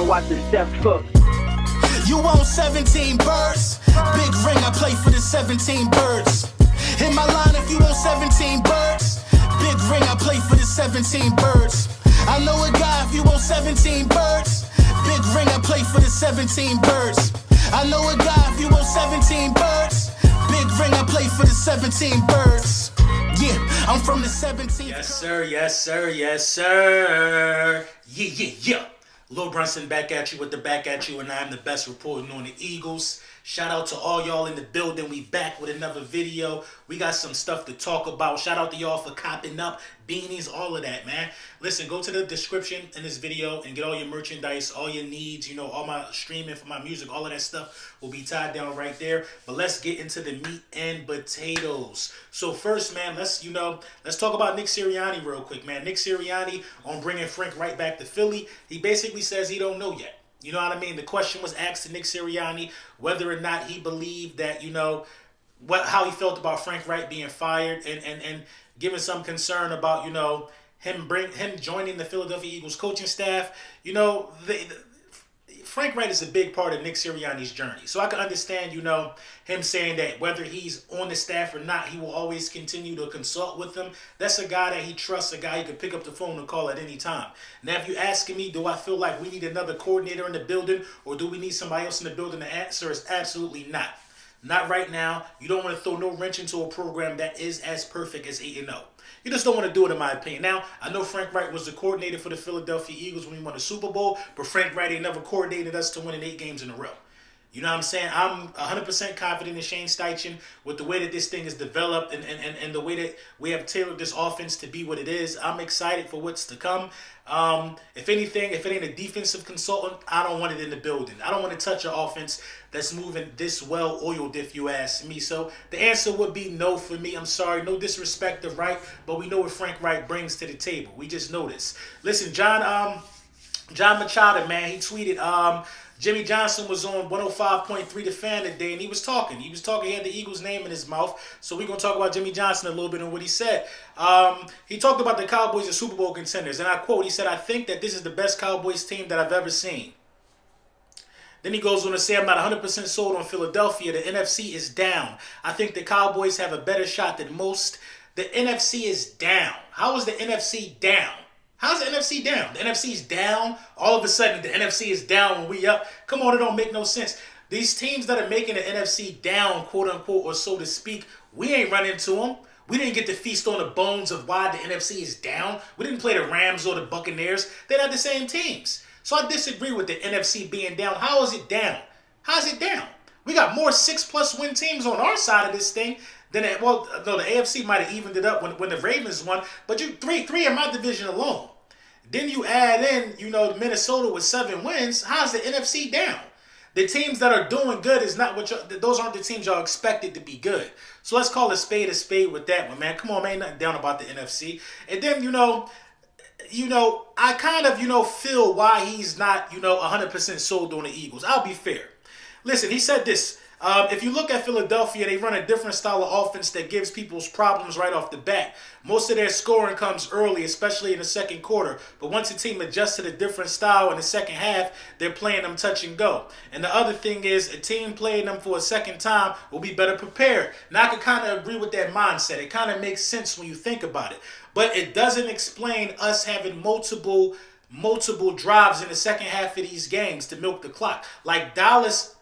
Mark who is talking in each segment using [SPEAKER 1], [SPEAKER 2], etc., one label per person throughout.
[SPEAKER 1] and watch the step cook.
[SPEAKER 2] You want 17 birds? Big ring, I play for the 17 birds. Hit my line if you want 17 birds. Big ring, I play for the 17 birds. I know a guy if you want 17 birds. Big ring, I play for the 17 birds. I know a guy if you want 17 birds. Big ring, I play for the 17 birds. Yeah, I'm from the 17th.
[SPEAKER 3] Yes, sir, yes, sir, yes, sir. Yeah. Lil Brunson back at you with the back at you, and I'm the best reporting on the Eagles. Shout out to all y'all in the building. We back with another video. We got some stuff to talk about. Shout out to y'all for copping up, beanies, all of that, man. Listen, go to the description in this video and get all your merchandise, all your needs, you know, all my streaming for my music, all of that stuff will be tied down right there. But let's get into the meat and potatoes. So first, man, let's talk about Nick Sirianni real quick, man. Nick Sirianni on bringing Frank Reich back to Philly. He basically says he don't know yet. You know what I mean? The question was asked to Nick Sirianni whether or not he believed that, you know, how he felt about Frank Reich being fired and giving some concern about, you know, him joining the Philadelphia Eagles coaching staff. You know, Frank Reich is a big part of Nick Sirianni's journey. So I can understand, you know, him saying that whether he's on the staff or not, he will always continue to consult with them. That's a guy that he trusts, a guy he can pick up the phone and call at any time. Now, if you're asking me, do I feel like we need another coordinator in the building or do we need somebody else in the building? The answer is absolutely not. Not right now. You don't want to throw no wrench into a program that is as perfect as 8-0. You just don't want to do it, in my opinion. Now, I know Frank Reich was the coordinator for the Philadelphia Eagles when we won the Super Bowl, but Frank Reich ain't never coordinated us to winning 8 games in a row. You know what I'm saying? I'm 100% confident in Shane Steichen with the way that this thing is developed and the way that we have tailored this offense to be what it is. I'm excited for what's to come. If anything, if it ain't a defensive consultant, I don't want it in the building. I don't want to touch an offense that's moving this well oiled, if you ask me. So the answer would be no for me. I'm sorry. No disrespect to Reich, but we know what Frank Reich brings to the table. We just know this. Listen, John Machado, man, he tweeted, Jimmy Johnson was on 105.3 The Fan today, and he was talking. He had the Eagles' name in his mouth. So we're going to talk about Jimmy Johnson a little bit and what he said. He talked about the Cowboys as Super Bowl contenders, and I quote, he said, "I think that this is the best Cowboys team that I've ever seen." Then he goes on to say, "I'm not 100% sold on Philadelphia. The NFC is down. I think the Cowboys have a better shot than most." The NFC is down. How is the NFC down? How's the NFC down? The NFC's down. All of a sudden, the NFC is down when we up. Come on, it don't make no sense. These teams that are making the NFC down, quote unquote, or so to speak, we ain't run into them. We didn't get to feast on the bones of why the NFC is down. We didn't play the Rams or the Buccaneers. They're not the same teams. So I disagree with the NFC being down. How is it down? How's it down? We got more 6+ win teams on our side of this thing than the AFC might have evened it up when the Ravens won. But you three in my division alone. Then you add in, you know, Minnesota with 7 wins. How's the NFC down? The teams that are doing good is not those aren't the teams y'all expected to be good. So let's call a spade with that one, man. Come on, man, ain't nothing down about the NFC. And then, you know, I kind of, feel why he's not, 100% sold on the Eagles. I'll be fair. Listen, he said this. If you look at Philadelphia, they run a different style of offense that gives people's problems right off the bat. Most of their scoring comes early, especially in the second quarter. But once a team adjusts to the different style in the second half, they're playing them touch and go. And the other thing is, a team playing them for a second time will be better prepared. Now, I can kind of agree with that mindset. It kind of makes sense when you think about it. But it doesn't explain us having multiple drives in the second half of these games to milk the clock. Like Dallas,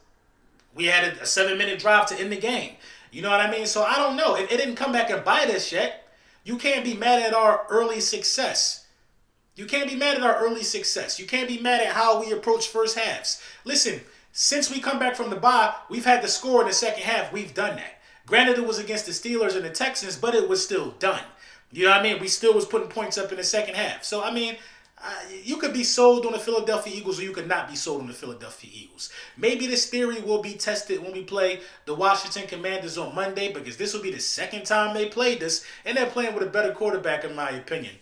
[SPEAKER 3] we had a 7-minute drive to end the game. You know what I mean? So I don't know. It didn't come back and bite us yet. You can't be mad at our early success. You can't be mad at our early success. You can't be mad at how we approach first halves. Listen, since we come back from the bye, we've had to score in the second half. We've done that. Granted, it was against the Steelers and the Texans, but it was still done. You know what I mean? We still was putting points up in the second half. So, I mean, you could be sold on the Philadelphia Eagles or you could not be sold on the Philadelphia Eagles. Maybe this theory will be tested when we play the Washington Commanders on Monday, because this will be the second time they played this, and they're playing with a better quarterback, in my opinion.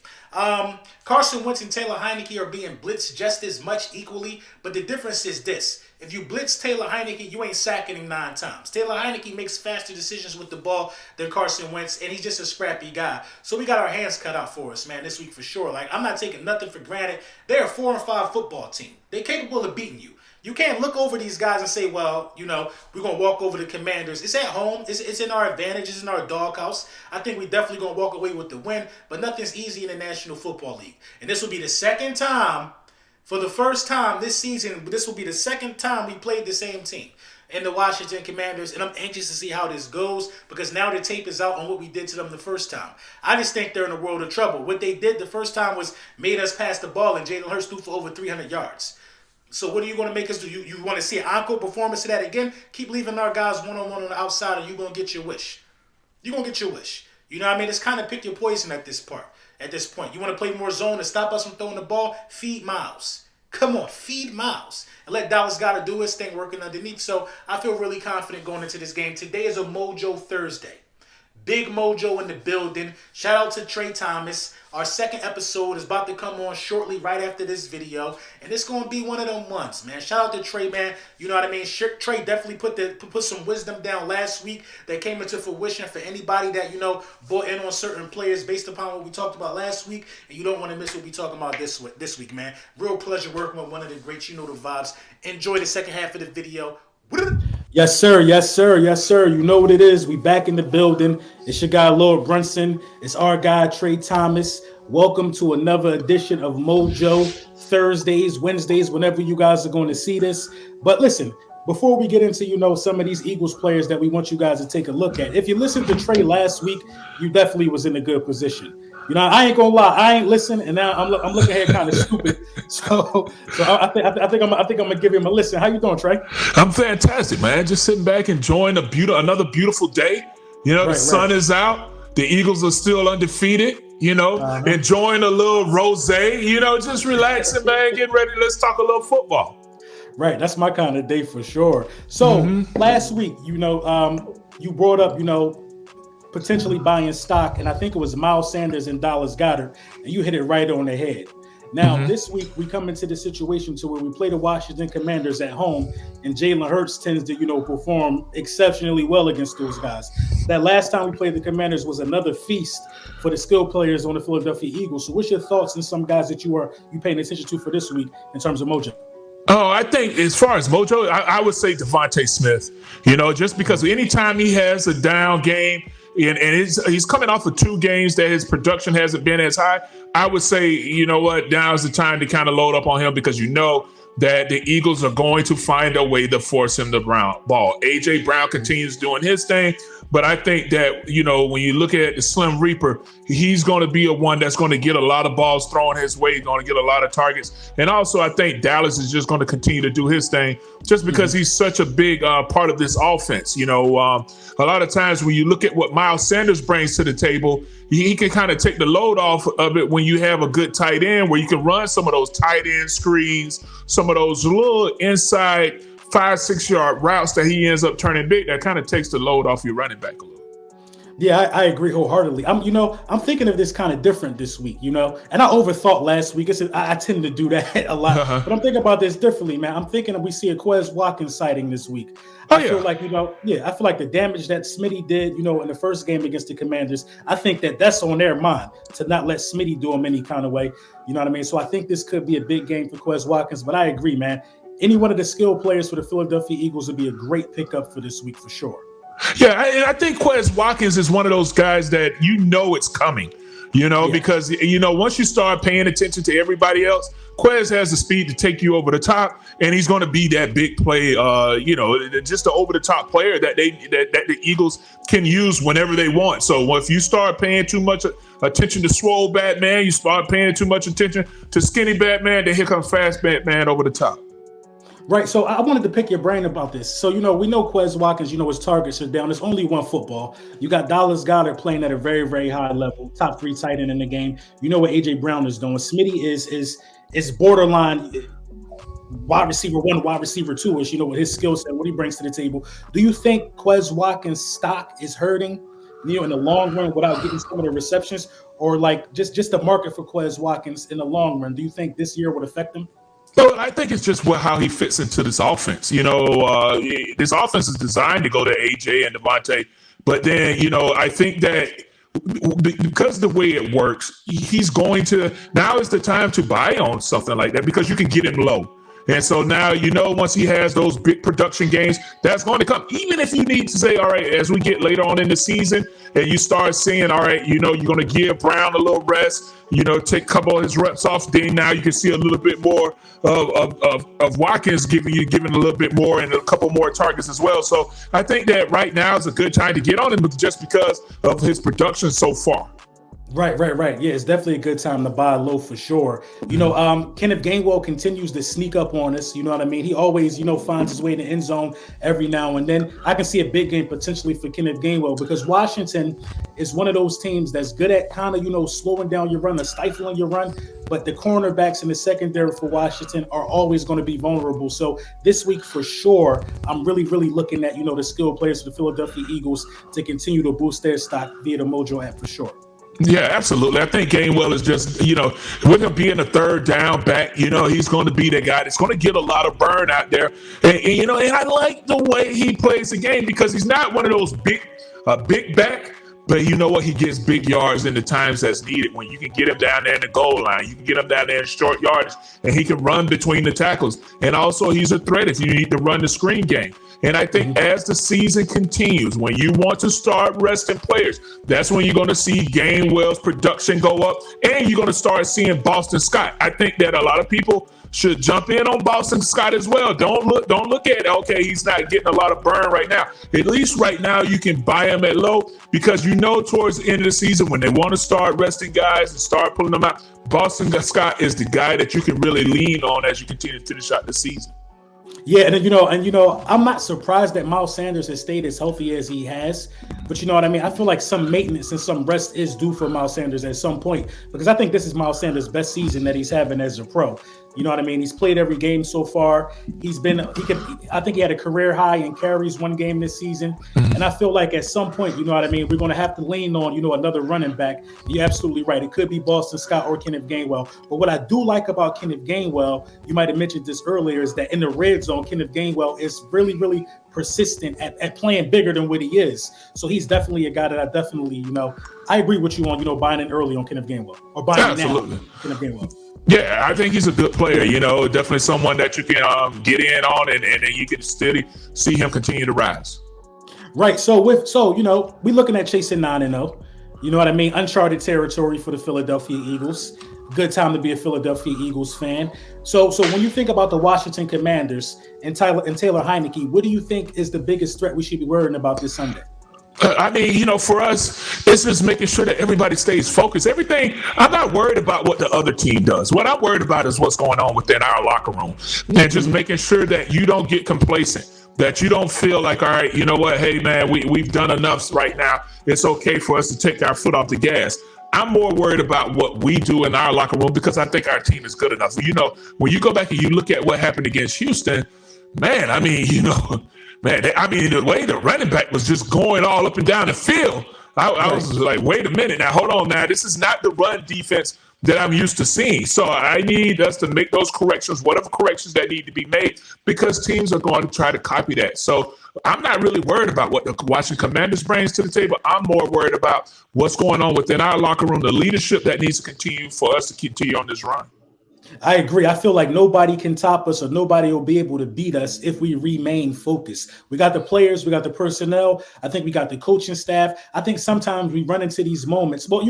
[SPEAKER 3] Carson Wentz and Taylor Heineke are being blitzed just as much equally, but the difference is this. If you blitz Taylor Heineke, you ain't sacking him 9 times. Taylor Heineke makes faster decisions with the ball than Carson Wentz, and he's just a scrappy guy. So we got our hands cut out for us, man, this week for sure. Like, I'm not taking nothing for granted. They're a 4-5 football team. They're capable of beating you. You can't look over these guys and say, well, we're going to walk over the Commanders. It's at home. It's in our advantage. It's in our doghouse. I think we definitely going to walk away with the win, but nothing's easy in the National Football League. And this will be the second time, for the first time this season, this will be the second time we played the same team in the Washington Commanders, and I'm anxious to see how this goes because now the tape is out on what we did to them the first time. I just think they're in a world of trouble. What they did the first time was made us pass the ball, and Jalen Hurts threw for over 300 yards. So what are you going to make us do? You want to see an encore performance of that again? Keep leaving our guys one-on-one on the outside, and you're going to get your wish. You're going to get your wish. You know what I mean? It's kind of pick your poison at this point. You want to play more zone to stop us from throwing the ball? Feed Miles. Come on, feed Miles. And let Dallas Goedert do his thing working underneath. So I feel really confident going into this game. Today is a Mojo Thursday. Big Mojo in the building. Shout out to Trey Thomas. Our second episode is about to come on shortly right after this video. And it's going to be one of them months, man. Shout out to Trey, man. You know what I mean? Trey definitely put some wisdom down last week that came into fruition for anybody that, bought in on certain players based upon what we talked about last week. And you don't want to miss what we talking about this week, man. Real pleasure working with one of the greats. You know the vibes. Enjoy the second half of the video.
[SPEAKER 2] Yes, sir. Yes, sir. Yes, sir. You know what it is. We back in the building. It's your guy, Lord Brunson. It's our guy, Trey Thomas. Welcome to another edition of Mojo Thursdays, Wednesdays, whenever you guys are going to see this. But listen, before we get into, some of these Eagles players that we want you guys to take a look at, if you listened to Trey last week, you definitely was in a good position. I ain't gonna lie, I ain't listening, and now I'm looking ahead kind of stupid. So I think I'm gonna give him a listen. How you doing, Trey?
[SPEAKER 1] I'm fantastic, man. Just sitting back, enjoying another beautiful day. The sun is out. The Eagles are still undefeated. Enjoying a little rosé. Just relaxing, man. Getting ready. Let's talk a little football.
[SPEAKER 2] Right, that's my kind of day for sure. So last week, you brought up, potentially buying stock, and I think it was Miles Sanders and Dallas Goedert, and you hit it right on the head. Now, this week, we come into the situation to where we play the Washington Commanders at home, and Jalen Hurts tends to, perform exceptionally well against those guys. That last time we played the Commanders was another feast for the skilled players on the Philadelphia Eagles. So what's your thoughts on some guys that you paying attention to for this week in terms of Mojo?
[SPEAKER 1] Oh, I think as far as Mojo, I would say Devontae Smith, just because anytime he has a down game, and he's coming off of 2 games that his production hasn't been as high, I would say, now's the time to kind of load up on him because that the Eagles are going to find a way to force him to ball. A.J. Brown continues doing his thing, but I think that, when you look at the Slim Reaper, he's going to be one that's going to get a lot of balls thrown his way, going to get a lot of targets. And also, I think Dallas is just going to continue to do his thing just because he's such a big part of this offense. A lot of times when you look at what Miles Sanders brings to the table, he can kind of take the load off of it when you have a good tight end where you can run some of those tight end screens, some of those little inside 5-6 yard routes that he ends up turning big. That kind of takes the load off your running back a little.
[SPEAKER 2] Yeah, I agree wholeheartedly. I'm thinking of this kind of different this week, and I overthought last week. I tend to do that a lot, but I'm thinking about this differently, man. I'm thinking that we see a Quez Watkins sighting this week. I feel like, I feel like the damage that Smitty did, in the first game against the Commanders, I think that's on their mind to not let Smitty do him any kind of way. You know what I mean? So I think this could be a big game for Quez Watkins, but I agree, man. Any one of the skill players for the Philadelphia Eagles would be a great pickup for this week for sure.
[SPEAKER 1] Yeah, I think Quez Watkins is one of those guys that it's coming, because, once you start paying attention to everybody else, Quez has the speed to take you over the top, and he's going to be that big play, just the over-the-top player that the Eagles can use whenever they want. So if you start paying too much attention to swole Batman, you start paying too much attention to skinny Batman, then here comes fast Batman over the top.
[SPEAKER 2] Right, so I wanted to pick your brain about this. So, we know Quez Watkins, his targets are down. There's only one football. You got Dallas Goedert playing at a very, very high level, top 3 tight end in the game. You know what A.J. Brown is doing. Smitty is borderline wide receiver 1, wide receiver 2-ish, with his skill set, what he brings to the table. Do you think Quez Watkins' stock is hurting, in the long run without getting some of the receptions? Or, just the market for Quez Watkins in the long run, do you think this year would affect him?
[SPEAKER 1] Well, I think it's just how he fits into this offense. This offense is designed to go to AJ and Devontae, but then I think that because the way it works, he's going to now is the time to buy on something like that because you can get him low. And so now, once he has those big production games, that's going to come. Even if you need to say, all right, as we get later on in the season and you start seeing, all right, you're going to give Brown a little rest, take a couple of his reps off, then now you can see a little bit more of Watkins giving a little bit more and a couple more targets as well. So I think that right now is a good time to get on him just because of his production so far.
[SPEAKER 3] Right. Yeah, it's definitely a good time to buy low for sure. Kenneth Gainwell continues to sneak up on us. You know what I mean? He always, finds his way in the end zone every now and then. I can see a big game potentially for Kenneth Gainwell because Washington is one of those teams that's good at kind of, slowing down your run or stifling your run. But the cornerbacks in the secondary for Washington are always going to be vulnerable. So this week for sure, I'm really, really looking at, the skilled players for the Philadelphia Eagles to continue to boost their stock via the Mojo app for sure.
[SPEAKER 1] Yeah, absolutely. I think Gainwell is just, with him being a third down back, he's going to be the guy that's going to get a lot of burn out there. And I like the way he plays the game because he's not one of those big back, but you know what? He gets big yards in the times that's needed. When you can get him down there in the goal line, you can get him down there in short yardage, and he can run between the tackles. And also he's a threat if you need to run the screen game. And I think as the season continues, when you want to start resting players, that's when you're going to see Gainwell's production go up, and you're going to start seeing Boston Scott. I think that a lot of people should jump in on Boston Scott as well. Don't look at, okay, he's not getting a lot of burn right now. At least right now you can buy him at low because towards the end of the season when they want to start resting guys and start pulling them out, Boston Scott is the guy that you can really lean on as you continue to finish out the season.
[SPEAKER 3] Yeah, and I'm not surprised that Miles Sanders has stayed as healthy as he has, but you know what I mean? I feel like some maintenance and some rest is due for Miles Sanders at some point because I think this is Miles Sanders' best season that he's having as a pro. You know what I mean? He's played every game so far. I think he had a career high in carries one game this season. And I feel like at some point, you know what I mean, we're going to have to lean on, another running back. You're absolutely right. It could be Boston Scott or Kenneth Gainwell. But what I do like about Kenneth Gainwell, you might have mentioned this earlier, is that in the red zone, Kenneth Gainwell is really, really persistent at playing bigger than what he is. So he's definitely a guy that I definitely, I agree with you on, buying in early on Kenneth Gainwell or buying now Kenneth Gainwell.
[SPEAKER 1] Yeah, I think he's a good player, definitely someone that you can get in on and you can steady see him continue to rise.
[SPEAKER 3] Right. So we're looking at chasing 9-0. You know what I mean? Uncharted territory for the Philadelphia Eagles. Good time to be a Philadelphia Eagles fan. So when you think about the Washington Commanders and Taylor Heineke, what do you think is the biggest threat we should be worrying about this Sunday?
[SPEAKER 1] For us, it's just making sure that everybody stays focused. I'm not worried about what the other team does. What I'm worried about is what's going on within our locker room and just making sure that you don't get complacent, that you don't feel like, all right, you know what? Hey, man, we've done enough right now. It's okay for us to take our foot off the gas. I'm more worried about what we do in our locker room because I think our team is good enough. When you go back and you look at what happened against Houston, man, the way the running back was just going all up and down the field, I was like, wait a minute now, hold on now. This is not the run defense that I'm used to seeing. So I need us to make those corrections, whatever corrections that need to be made, because teams are going to try to copy that. So I'm not really worried about what the Washington Commanders brings to the table. I'm more worried about what's going on within our locker room, the leadership that needs to continue for us to continue on this run.
[SPEAKER 3] I agree. I feel like nobody can top us or nobody will be able to beat us if we remain focused. We got the players, we got the personnel. I think we got the coaching staff. I think sometimes we run into these moments. Well,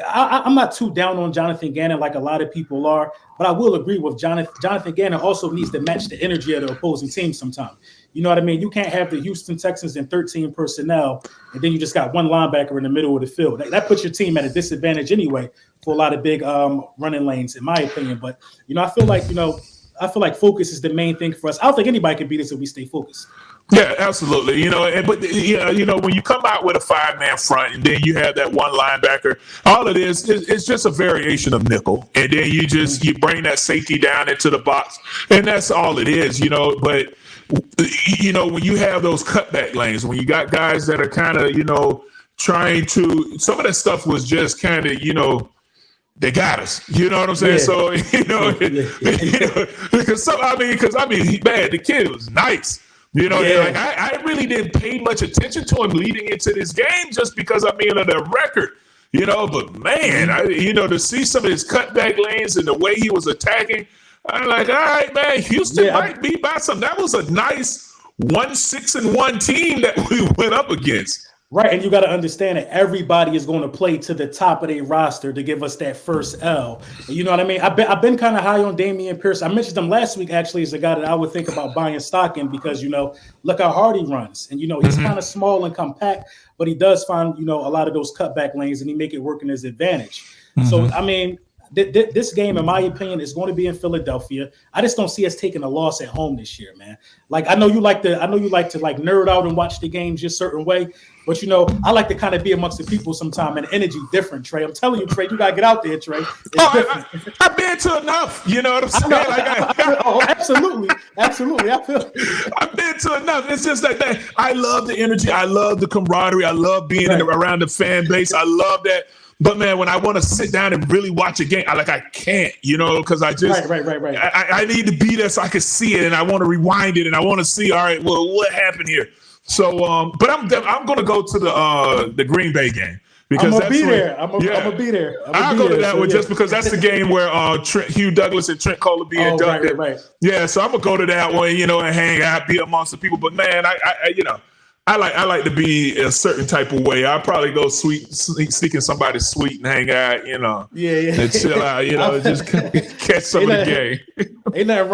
[SPEAKER 3] I'm not too down on Jonathan Gannon like a lot of people are, but I will agree with Jonathan Gannon also needs to match the energy of the opposing team sometimes. You know what I mean? You can't have the Houston Texans and 13 personnel, and then you just got one linebacker in the middle of the field. That puts your team at a disadvantage anyway for a lot of big running lanes, in my opinion. But I feel like focus is the main thing for us. I don't think anybody can beat us if we stay focused.
[SPEAKER 1] Yeah, absolutely. When you come out with a 5-man front and then you have that one linebacker, all it is it's just a variation of nickel, and then you bring that safety down into the box, and that's all it is. But when you have those cutback lanes, when you got guys that are kind of trying to, some of that stuff was just kind of they got us. You know what I'm saying?
[SPEAKER 4] Yeah.
[SPEAKER 1] So because man, the kid was nice. You know, like I really didn't pay much attention to him leading into this game just because of the record. You know, but man, to see some of his cutback lanes and the way he was attacking, I'm like, all right, man, Houston might be by some. That was a nice 1-6-1 team that we went up against.
[SPEAKER 4] Right, and you got to understand that everybody is going to play to the top of their roster to give us that first L. You know what I mean? I've been kind of high on Damian Pierce. I mentioned him last week, actually, as a guy that I would think about buying stock in because, look how hard he runs. And, he's kind of small and compact, but he does find, a lot of those cutback lanes and he make it work in his advantage. So, I mean, this game, in my opinion, is going to be in Philadelphia. I just don't see us taking a loss at home this year, man. Like I know you like to nerd out and watch the games just a certain way, but I like to kind of be amongst the people sometime, and energy different, Trey. I'm telling you, Trey, you gotta get out there, Trey.
[SPEAKER 1] I've been to enough. You know what I'm saying?
[SPEAKER 4] Absolutely. I feel.
[SPEAKER 1] I've been to enough. It's just like that. I love the energy. I love the camaraderie. I love being around the fan base. I love that. But man, when I want to sit down and really watch a game, I can't, because I just
[SPEAKER 4] right.
[SPEAKER 1] I need to be there so I can see it, and I want to rewind it, and I want to see, all right, well, what happened here? So, but I'm going to go to the Green Bay game because
[SPEAKER 4] I'm gonna be there. I'm gonna be there.
[SPEAKER 1] I'll go to that one just because that's the game where Hugh Douglas and Trent Cole are being inducted.
[SPEAKER 4] Right.
[SPEAKER 1] Yeah, so I'm gonna go to that one, and hang out, be amongst the people. But man, I like to be a certain type of way. I'll probably go sneaking somebody sweet and hang out, and chill out, just catch some of the game.
[SPEAKER 4] Ain't nothing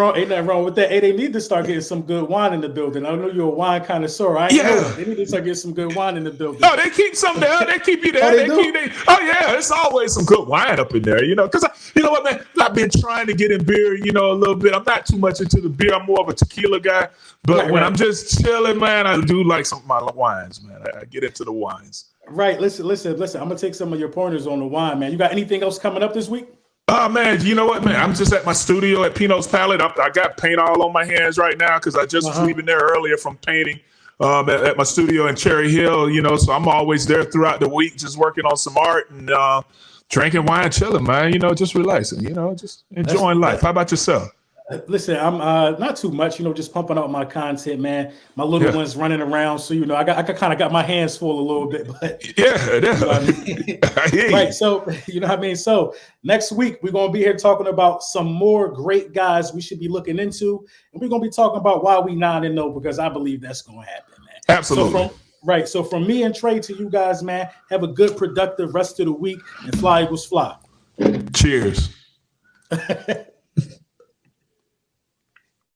[SPEAKER 4] wrong with that. Hey, they need to start getting some good wine in the building. I know you're a wine connoisseur. They need to start getting some good wine in the building.
[SPEAKER 1] No, they keep some there. They keep you there. It's always some good wine up in there, because you know what, man? I've been trying to get in beer, a little bit. I'm not too much into the beer. I'm more of a tequila guy. But when I'm just chilling, man, I do like some of my wines, man. I get into the wines.
[SPEAKER 4] Right. Listen. I'm gonna take some of your pointers on the wine, man. You got anything else coming up this week?
[SPEAKER 1] Oh man, you know what, man? I'm just at my studio at Pino's Palette. I got paint all on my hands right now because I just was leaving there earlier from painting at my studio in Cherry Hill. So I'm always there throughout the week, just working on some art and drinking wine, chilling, man. just relaxing. Just enjoying life. How about yourself?
[SPEAKER 4] Listen, I'm not too much, just pumping out my content, man. My little one's running around, so I kind of got my hands full a little bit, but
[SPEAKER 1] I hear you.
[SPEAKER 4] Right. So you know what I mean. So next week we're gonna be here talking about some more great guys we should be looking into, and we're gonna be talking about why we 9-0 because I believe that's gonna happen, man.
[SPEAKER 1] Absolutely.
[SPEAKER 4] So from me and Trey to you guys, man, have a good, productive rest of the week, and fly Eagles fly.
[SPEAKER 1] Cheers.